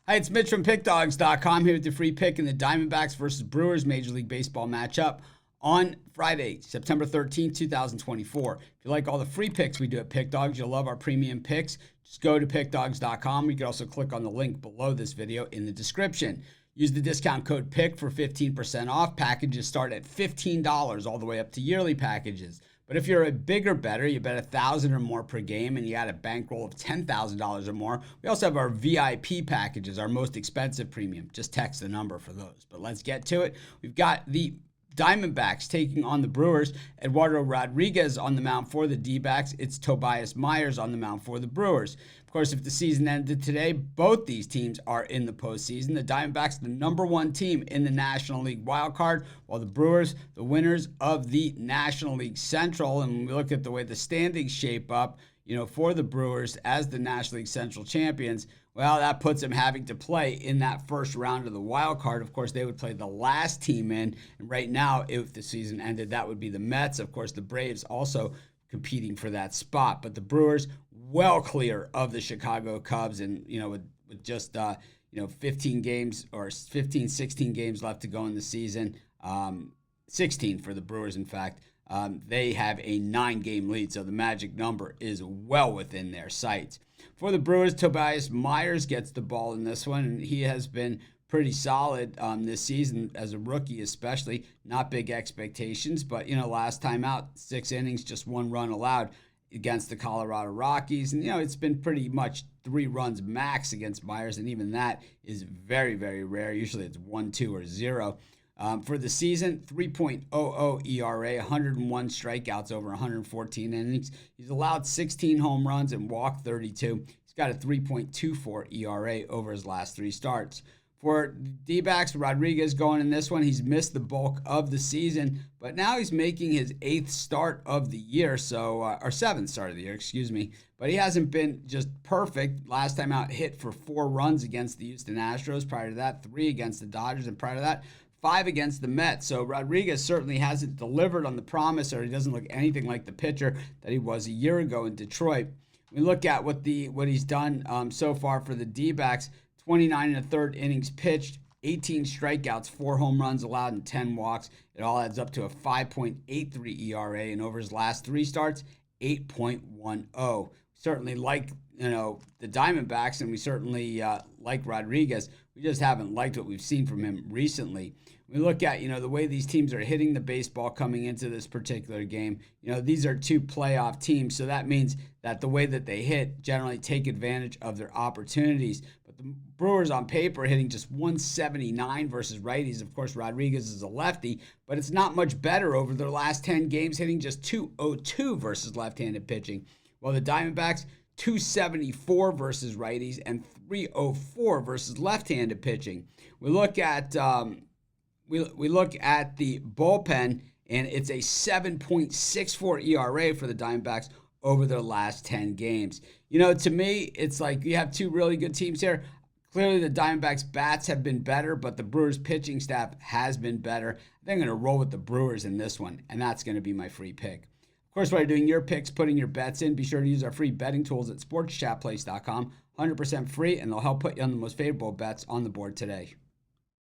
Hi, it's Mitch from Pickdawgz.com here with the free pick in the Diamondbacks versus Brewers Major League Baseball matchup on Friday, September 13th, 2024. If you like all the free picks we do at Pickdawgz, you'll love our premium picks. Just go to Pickdawgz.com. You can also click on the link below this video in the description. Use the discount code PICK for 15% off. Packages start at $15 all the way up to yearly packages. But if you're a bigger bettor, you bet $1,000 or more per game and you got a bankroll of $10,000 or more, we also have our VIP packages, our most expensive premium. Just text the number for those. But let's get to it. We've got the Diamondbacks taking on the Brewers. Eduardo Rodriguez on the mound for the D-backs. It's Tobias Myers on the mound for the Brewers. Of course, if the season ended today, both these teams are in the postseason. The Diamondbacks, the number one team in the National League wildcard, while the Brewers, the winners of the National League Central. And when we look at the way the standings shape up, for the Brewers as the National League Central champions, well, that puts them having to play in that first round of the wild card. Of course, they would play the last team in. And right now, if the season ended, that would be the Mets. Of course, the Braves also competing for that spot. But the Brewers well clear of the Chicago Cubs. And, with just, 15 games or 15, 16 games left to go in the season, 16 for the Brewers, in fact. They have a 9-game lead, so the magic number is well within their sights. For the Brewers, Tobias Myers gets the ball in this one, and he has been pretty solid this season as a rookie especially. Not big expectations, but, last time out, 6 innings, just 1 run allowed against the Colorado Rockies. And, it's been pretty much 3 runs max against Myers, and even that is very, very rare. Usually it's 1, 2, or 0. For the season, 3.00 ERA, 101 strikeouts over 114 innings. He's allowed 16 home runs and walked 32. He's got a 3.24 ERA over his last 3 starts. For D-backs, Rodriguez going in this one, he's missed the bulk of the season, but now he's making his 8th start of the year, or 7th start of the year, excuse me. But he hasn't been just perfect. Last time out, hit for 4 runs against the Houston Astros. Prior to that, 3 against the Dodgers, and prior to that, 5 against the Mets. So Rodriguez certainly hasn't delivered on the promise, or he doesn't look anything like the pitcher that he was a year ago in Detroit. We look at what he's done so far for the D-backs. 29 1/3 innings pitched, 18 strikeouts, 4 home runs allowed, and 10 walks. It all adds up to a 5.83 ERA, and over his last 3 starts, 8.10. Certainly like the Diamondbacks, and we certainly like Rodriguez. We just haven't liked what we've seen from him recently. We look at the way these teams are hitting the baseball coming into this particular game. These are 2 playoff teams, so that means that the way that they hit generally take advantage of their opportunities. But the Brewers on paper are hitting just 179 versus righties. Of course, Rodriguez is a lefty, but it's not much better over their last 10 games, hitting just 202 versus left-handed pitching. While the Diamondbacks, 274 versus righties and 304 versus left-handed pitching. We look at we look at the bullpen, and it's a 7.64 ERA for the Diamondbacks over their last 10 games. To me, it's like you have 2 really good teams here. Clearly, the Diamondbacks' bats have been better, but the Brewers' pitching staff has been better. I think I'm going to roll with the Brewers in this one, and that's going to be my free pick. Of course, while you're doing your picks, putting your bets in, be sure to use our free betting tools at sportschatplace.com. 100% free, and they'll help put you on the most favorable bets on the board today.